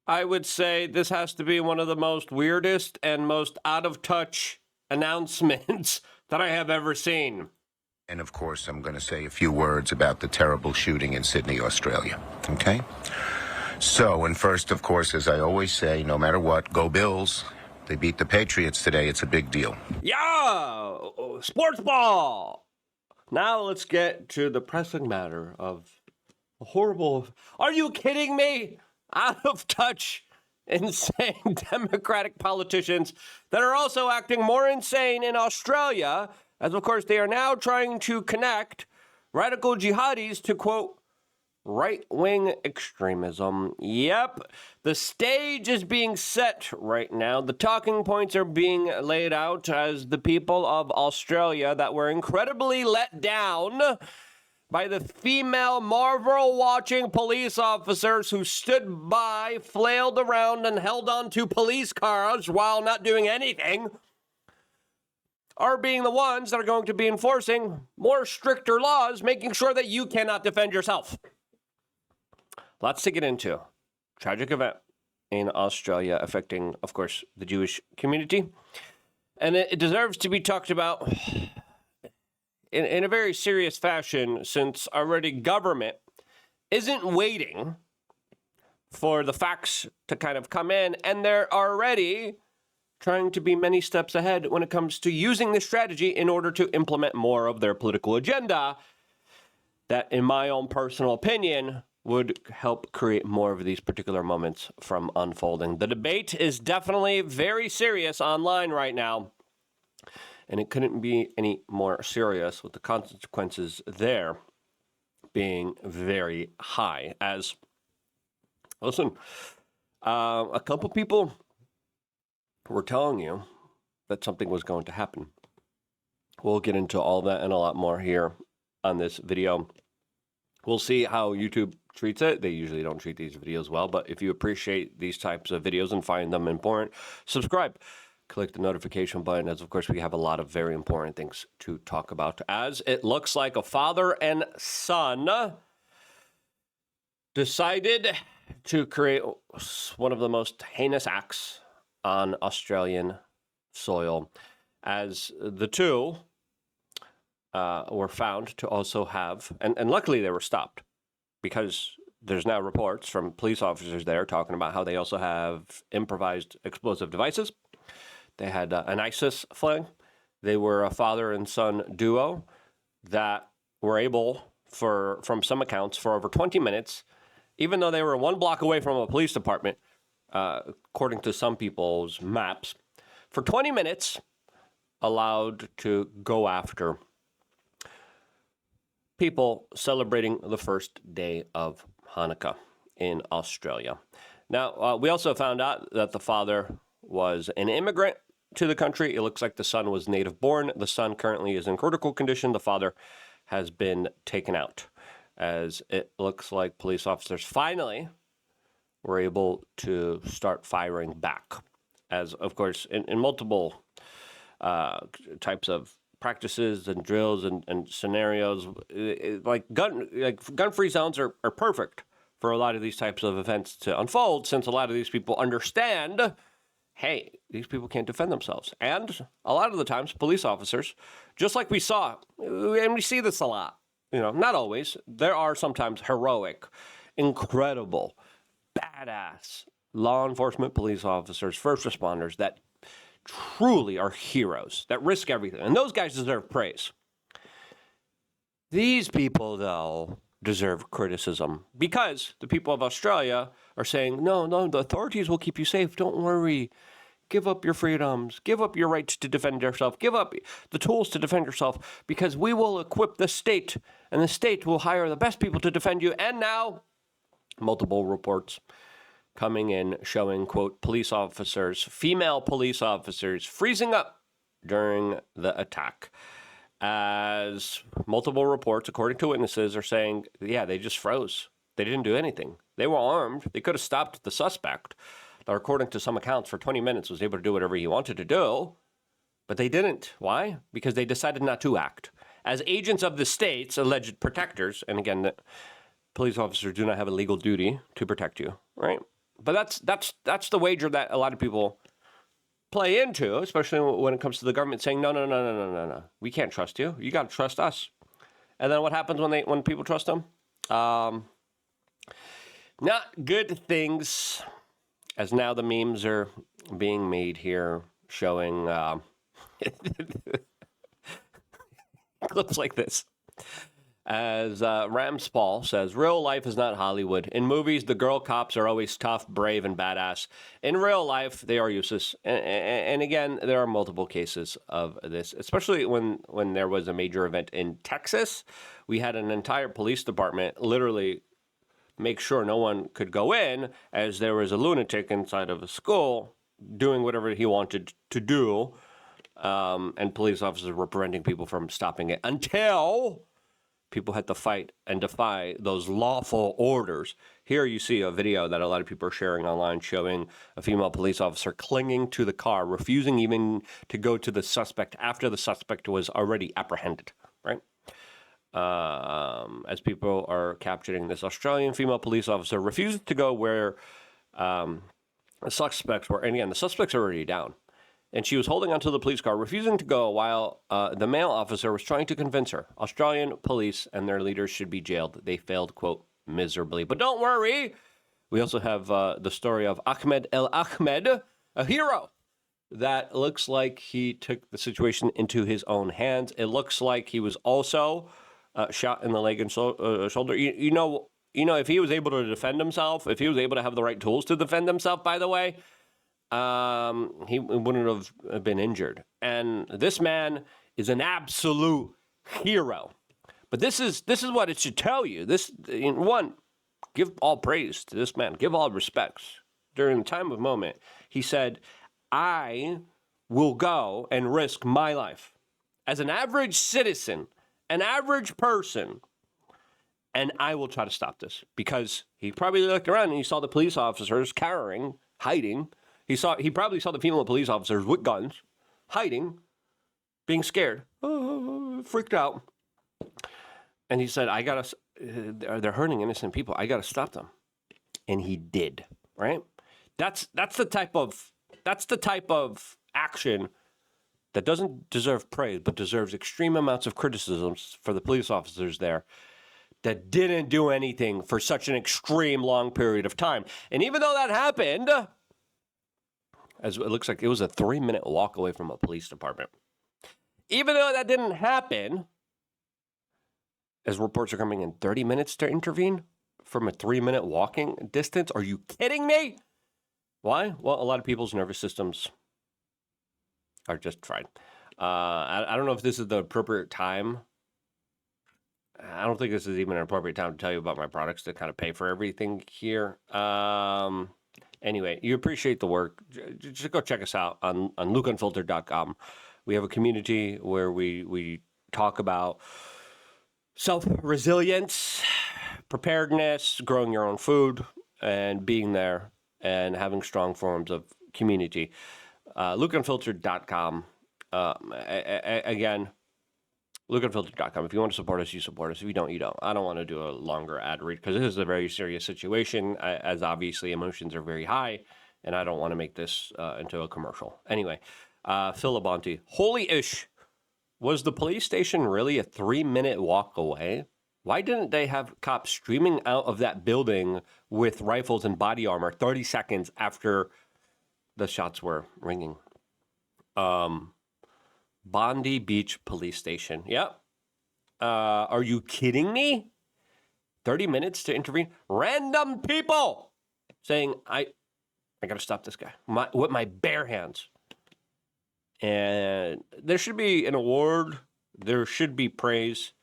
I would say this has to be one of the most weirdest and most out of touch announcements that I have ever seen. And of course, I'm going to say a few words about the terrible shooting in Sydney, Australia. Okay? So, and first, of course, as I always say, no matter what, go Bills. They beat the Patriots today. It's a big deal. Yeah! Sports ball! Now let's get to the pressing matter of a horrible. Are you kidding me? Out of touch, insane Democratic politicians that are also acting more insane in Australia, as of course they are now trying to connect radical jihadis to, quote, right-wing extremism. Yep, the stage is being set right now. The talking points are being laid out as the people of Australia that were incredibly let down by the female Marvel-watching police officers who stood by, flailed around, and held on to police cars while not doing anything, are being the ones that are going to be enforcing more stricter laws, making sure that you cannot defend yourself. Lots to get into. Tragic event in Australia affecting, of course, the Jewish community. And it deserves to be talked about in a very serious fashion, since already government isn't waiting for the facts to kind of come in, and they're already trying to be many steps ahead when it comes to using this strategy in order to implement more of their political agenda that, in my own personal opinion, would help create more of these particular moments from unfolding. The debate is definitely very serious online right now, and it couldn't be any more serious with the consequences there being very high. As, listen, a couple people were telling you that something was going to happen. We'll get into all that and a lot more here on this video. We'll see how YouTube treats it. They usually don't treat these videos well, but if you appreciate these types of videos and find them important, subscribe. Click the notification button, as of course we have a lot of very important things to talk about. As it looks like a father and son decided to create one of the most heinous acts on Australian soil, as the two were found to also have, and luckily they were stopped, because there's now reports from police officers there talking about how they also have improvised explosive devices. They had an ISIS flag. They were a father and son duo that were able, from some accounts, for over 20 minutes, even though they were one block away from a police department, according to some people's maps, for 20 minutes, allowed to go after people celebrating the first day of Hanukkah in Australia. Now, we also found out that the father was an immigrant to the country. It looks like the son was native born. The son currently is in critical condition. The father has been taken out, as it looks like police officers finally were able to start firing back. As, of course, in multiple types of practices and drills and scenarios, gun-free zones are perfect for a lot of these types of events to unfold, since a lot of these people understand, hey, these people can't defend themselves. And a lot of the times, police officers, just like we saw, and we see this a lot, not always, there are sometimes heroic, incredible, badass law enforcement police officers, first responders that truly are heroes, that risk everything. And those guys deserve praise. These people, though, deserve criticism, because the people of Australia are saying, no, the authorities will keep you safe. Don't worry. Give up your freedoms. Give up your rights to defend yourself. Give up the tools to defend yourself, because we will equip the state, and the state will hire the best people to defend you. And now, multiple reports coming in showing, quote, police officers, female police officers, freezing up during the attack. As multiple reports, according to witnesses, are saying, yeah, they just froze. They didn't do anything. They were armed. They could have stopped the suspect, that according to some accounts for 20 minutes was able to do whatever he wanted to do, but they didn't. Why? Because they decided not to act. As agents of the state's alleged protectors, and again, police officers do not have a legal duty to protect you, right? But that's the wager that a lot of people play into, especially when it comes to the government saying, no. We can't trust you. You got to trust us. And then what happens when people trust them? Not good things, as now the memes are being made here showing clips like this. As Ramspal says, real life is not Hollywood. In movies, the girl cops are always tough, brave, and badass. In real life, they are useless. And again, there are multiple cases of this, especially when there was a major event in Texas. We had an entire police department literally make sure no one could go in, as there was a lunatic inside of a school doing whatever he wanted to do. And police officers were preventing people from stopping it until people had to fight and defy those lawful orders. Here you see a video that a lot of people are sharing online showing a female police officer clinging to the car, refusing even to go to the suspect after the suspect was already apprehended, right? As people are capturing this Australian female police officer refused to go where the suspects were. And again, the suspects are already down. And she was holding onto the police car, refusing to go while the male officer was trying to convince her. Australian police and their leaders should be jailed. They failed, quote, miserably. But don't worry. We also have the story of Ahmed El Ahmed, a hero that looks like he took the situation into his own hands. It looks like he was also shot in the leg and shoulder. You know, if he was able to defend himself, if he was able to have the right tools to defend himself, by the way, he wouldn't have been injured. And this man is an absolute hero. But this is what it should tell you. One, give all praise to this man. Give all respects. During the time of moment, he said, I will go and risk my life as an average citizen, an average person, and I will try to stop this. Because he probably looked around and he saw the police officers cowering, hiding. He probably saw the female police officers with guns, hiding, being scared, freaked out. And he said, they're hurting innocent people. I got to stop them. And he did, right? That's the type of action that doesn't deserve praise, but deserves extreme amounts of criticisms for the police officers there that didn't do anything for such an extreme long period of time. And even though that happened, as it looks like it was a 3-minute walk away from a police department. Even though that didn't happen, as reports are coming in, 30 minutes to intervene from a 3-minute walking distance? Are you kidding me? Why? Well, a lot of people's nervous systems are just fried. I don't know if this is the appropriate time. I don't think this is even an appropriate time to tell you about my products to kind of pay for everything here. Anyway, you appreciate the work. Just go check us out on lukeunfiltered.com. We have a community where we talk about self-resilience, preparedness, growing your own food, and being there and having strong forms of community. lukeunfiltered.com. Again, lukeunfiltered.com. If you want to support us, you support us. If you don't, you don't. I don't want to do a longer ad read because this is a very serious situation, as obviously emotions are very high, and I don't want to make this into a commercial. Anyway, Phil Labonte, holy ish, was the police station really a 3-minute walk away? Why didn't they have cops streaming out of that building with rifles and body armor 30 seconds after the shots were ringing? Bondi Beach Police Station. Yep. Are you kidding me? 30 minutes to intervene? Random people saying, I got to stop this guy with my bare hands. And there should be an award. There should be praise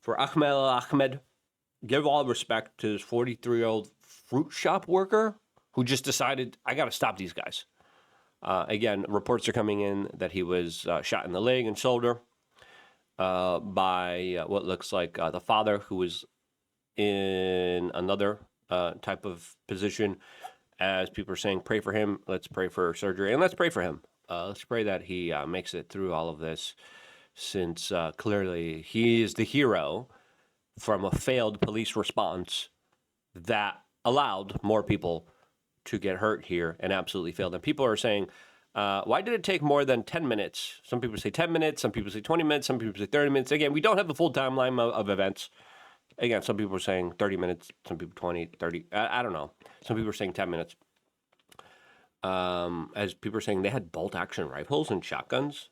for Ahmed El Ahmed. Give all respect to this 43-year-old fruit shop worker who just decided, I got to stop these guys. Again, reports are coming in that he was shot in the leg and shoulder by what looks like the father, who was in another type of position. As people are saying, pray for him. Let's pray for surgery, and let's pray for him. Let's pray that he makes it through all of this, since clearly he is the hero from a failed police response that allowed more people to get hurt here and absolutely failed. And people are saying, why did it take more than 10 minutes? Some people say 10 minutes, some people say 20 minutes, some people say 30 minutes. Again, we don't have the full timeline of events. Again, some people are saying 30 minutes, some people 20, 30. I don't know. Some people are saying 10 minutes. As people are saying, they had bolt-action rifles and shotguns.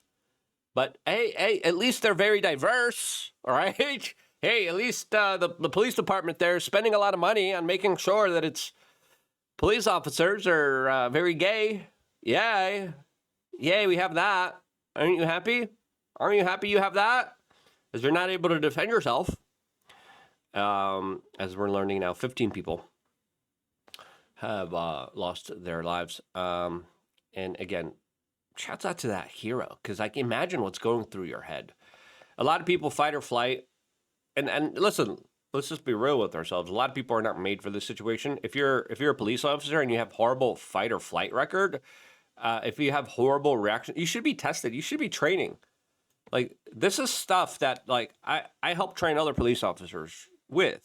But, hey, at least they're very diverse, all right? Hey, at least the police department there is spending a lot of money on making sure that its police officers are very gay. Yay, we have that. Aren't you happy? Aren't you happy you have that? Because you're not able to defend yourself. As we're learning now, 15 people have lost their lives. And again, shouts out to that hero, because I can imagine what's going through your head. A lot of people fight or flight. And listen, let's just be real with ourselves. A lot of people are not made for this situation. If you're a police officer and you have horrible fight or flight record, if you have horrible reaction, you should be tested. You should be training. Like, this is stuff that, like, I help train other police officers with.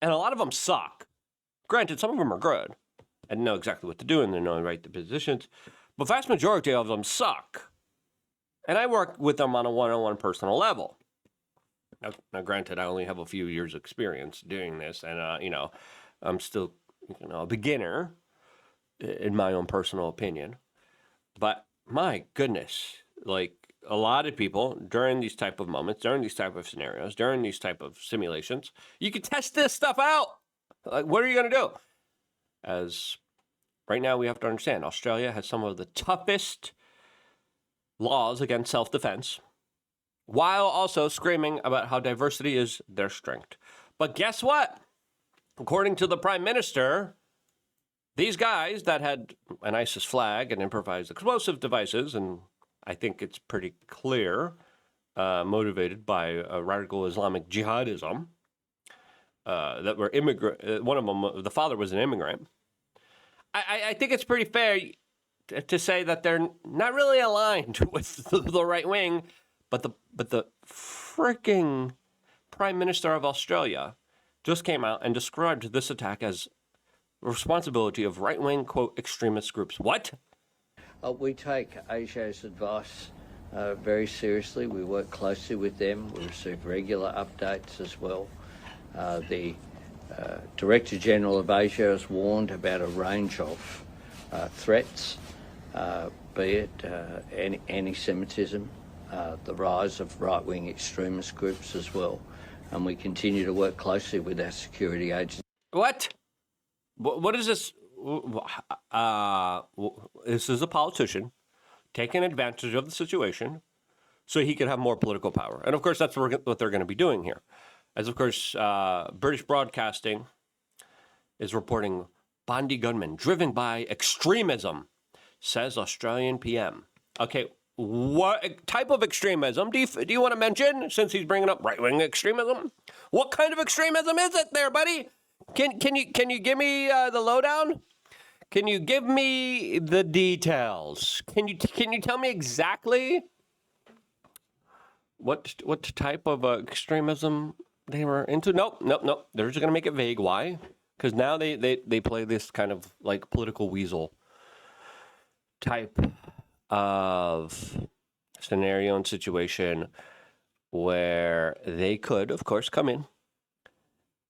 And a lot of them suck. Granted, some of them are good and know exactly what to do and they know the positions. But vast majority of them suck. And I work with them on a one-on-one personal level. Now, granted, I only have a few years' experience doing this, and, I'm still, a beginner, in my own personal opinion. But, my goodness, like, a lot of people, during these type of moments, during these type of scenarios, during these type of simulations, you can test this stuff out. Like, what are you going to do? As right now, we have to understand, Australia has some of the toughest laws against self-defense, while also screaming about how diversity is their strength. But guess what? According to the Prime Minister, these guys that had an ISIS flag and improvised explosive devices, and I think it's pretty clear, motivated by radical Islamic jihadism, that were immigrant. One of them, the father was an immigrant. I think it's pretty fair to say that they're not really aligned with the right wing. But the freaking Prime Minister of Australia just came out and described this attack as the responsibility of right-wing, quote, extremist groups. What? We take ASIO's advice very seriously. We work closely with them. We receive regular updates as well. The Director General of ASIO has warned about a range of threats, be it anti-Semitism, the rise of right-wing extremist groups as well. And we continue to work closely with our security agencies. What? What is this? This is a politician taking advantage of the situation so he can have more political power. And, of course, that's what they're going to be doing here. As, of course, British Broadcasting is reporting Bondi gunman driven by extremism, says Australian PM. Okay, what type of extremism do you want to mention, since he's bringing up right-wing extremism? What kind of extremism is it there, buddy? Can you give me the lowdown? Can you give me the details? Can you tell me exactly what type of extremism they were into? Nope. They're just gonna make it vague. Why? Because now they play this kind of like political weasel type of scenario and situation where they could, of course, come in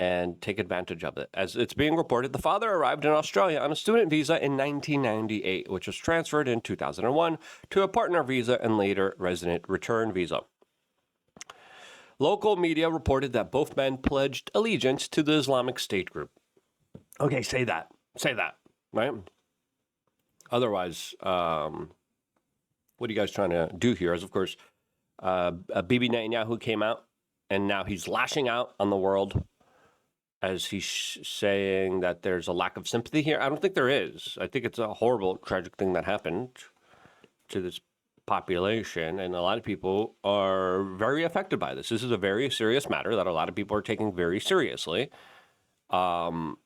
and take advantage of it. As it's being reported, the father arrived in Australia on a student visa in 1998, which was transferred in 2001 to a partner visa and later resident return visa. Local media reported that both men pledged allegiance to the Islamic State group. Okay, say that, right? Otherwise, what are you guys trying to do here? As, of course, Bibi Netanyahu came out, and now he's lashing out on the world as he's saying that there's a lack of sympathy here. I don't think there is. I think it's a horrible, tragic thing that happened to this population, and a lot of people are very affected by this. This is a very serious matter that a lot of people are taking very seriously. And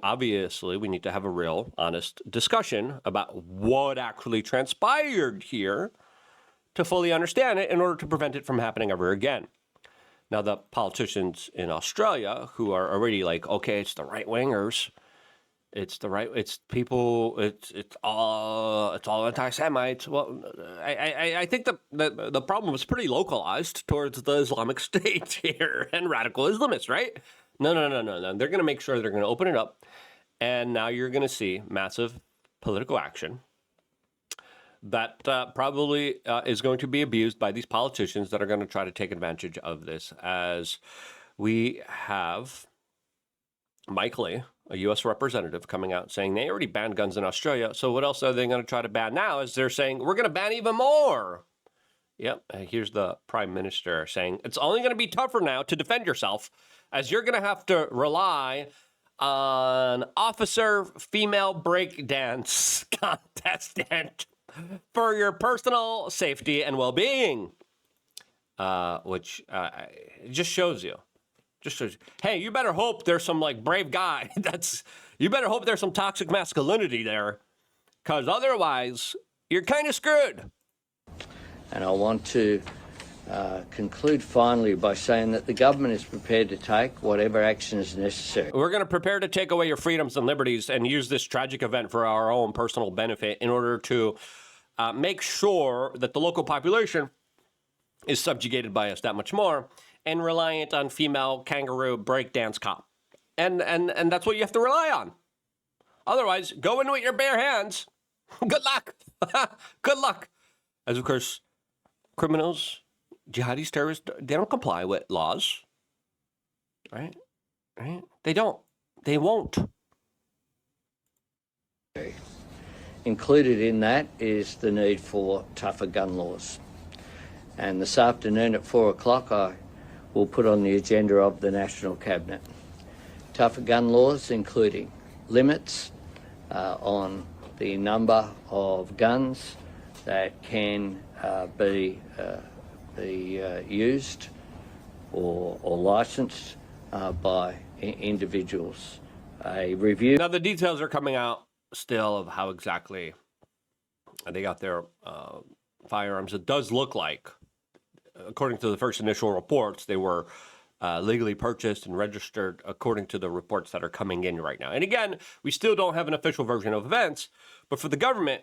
obviously, we need to have a real, honest discussion about what actually transpired here to fully understand it in order to prevent it from happening ever again. Now, the politicians in Australia who are already like, okay, it's the right-wingers, It's the right. It's people. It's all anti-Semites. Well, I think the problem was pretty localized towards the Islamic State here and radical Islamists, right? No. They're going to make sure they're going to open it up, and now you're going to see massive political action that probably is going to be abused by these politicians that are going to try to take advantage of this. As we have Mike Lee, a U.S. representative, coming out saying they already banned guns in Australia. So what else are they going to try to ban now? Is they're saying we're going to ban even more. Yep. Here's the prime minister saying it's only going to be tougher now to defend yourself, as you're going to have to rely on officer female breakdance contestant for your personal safety and well-being, which just shows you. Hey, you better hope there's some like brave guy. You better hope there's some toxic masculinity there, because otherwise you're kind of screwed. And I want to conclude finally by saying that the government is prepared to take whatever action is necessary. We're going to prepare to take away your freedoms and liberties and use this tragic event for our own personal benefit in order to make sure that the local population is subjugated by us that much more and reliant on female kangaroo breakdance cop. And that's what you have to rely on. Otherwise, go in with your bare hands. Good luck. Good luck. As, of course, criminals, jihadis, terrorists, they don't comply with laws. Right? They don't. They won't. Included in that is the need for tougher gun laws. And this afternoon at 4 o'clock, I will put on the agenda of the National Cabinet tougher gun laws, including limits on the number of guns that can be used or licensed by individuals. A review. Now, the details are coming out still of how exactly they got their firearms. It does look like, according to the first initial reports, they were legally purchased and registered according to the reports that are coming in right now. And again, we still don't have an official version of events, but for the government,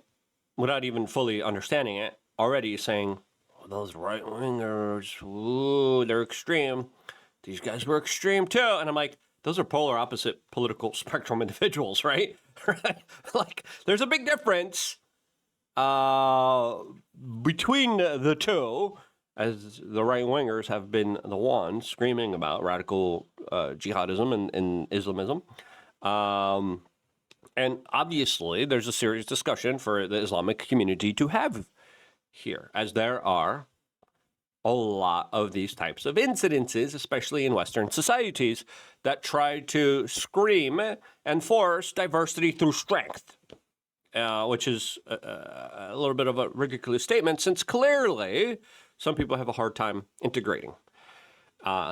without even fully understanding it, already saying, oh, those right-wingers, ooh, they're extreme. These guys were extreme too. And I'm like, those are polar opposite political spectrum individuals, right? Like, there's a big difference between the two, as the right-wingers have been the ones screaming about radical jihadism and Islamism. And obviously, there's a serious discussion for the Islamic community to have here, as there are a lot of these types of incidences, especially in Western societies, that try to scream and force diversity through strength, which is a little bit of a ridiculous statement, since clearly some people have a hard time integrating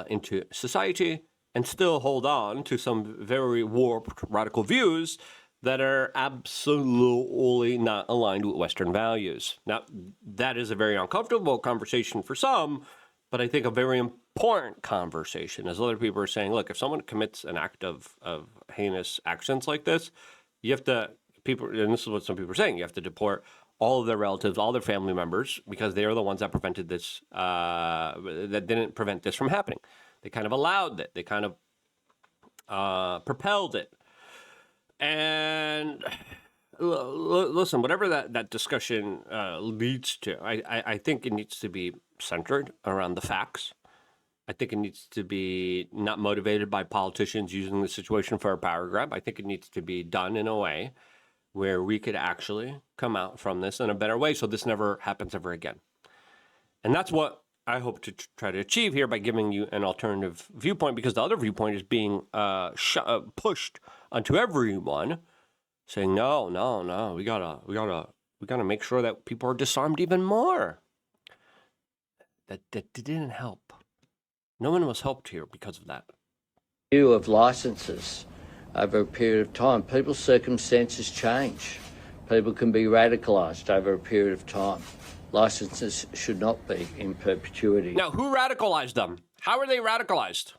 into society and still hold on to some very warped radical views that are absolutely not aligned with Western values. Now, that is a very uncomfortable conversation for some, but I think a very important conversation, as other people are saying, look, if someone commits an act of heinous actions like this, you have to, and this is what some people are saying, you have to deport all of their relatives, all their family members, because they are the ones that prevented this, that didn't prevent this from happening. They kind of allowed it. They kind of propelled it. And listen, whatever that discussion leads to, I think it needs to be centered around the facts. I think it needs to be not motivated by politicians using the situation for a power grab. I think it needs to be done in a way where we could actually come out from this in a better way so this never happens ever again. And that's what I hope to try to achieve here by giving you an alternative viewpoint, because the other viewpoint is being pushed onto everyone, saying no, we gotta make sure that people are disarmed even more. That didn't help. No one was helped here because of that. Review of licenses over a period of time. People's circumstances change. People can be radicalised over a period of time. Licenses should not be in perpetuity. Now, who radicalized them? How are they radicalized?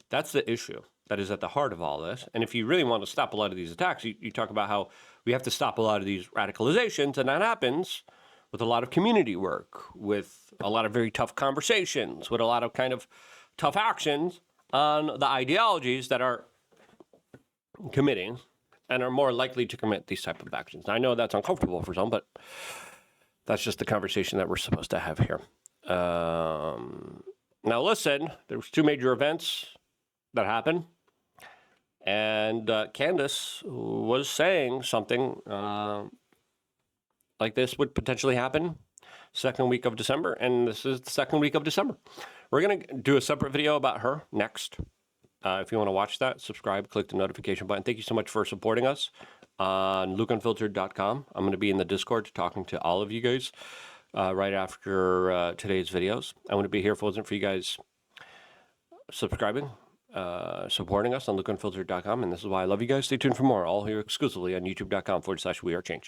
That's the issue. that is at the heart of all this. And if you really want to stop a lot of these attacks, you talk about how we have to stop a lot of these radicalizations, and that happens with a lot of community work, with a lot of very tough conversations, with a lot of kind of tough actions on the ideologies that are committing and are more likely to commit these type of actions. I know that's uncomfortable for some, but that's just the conversation that we're supposed to have here. Now, listen, there was 2 major events that happened, and Candace was saying something like this would potentially happen second week of December, and this is the second week of December. We're going to do a separate video about her next. If you want to watch that, subscribe, click the notification button. Thank you so much for supporting us on lukeunfiltered.com. I'm going to be in the Discord talking to all of you guys right after today's videos. I'm going to be here if it wasn't for you guys subscribing, supporting us on lukeunfiltered.com, and this is why I love you guys. Stay tuned for more, all here exclusively on youtube.com/wearechange.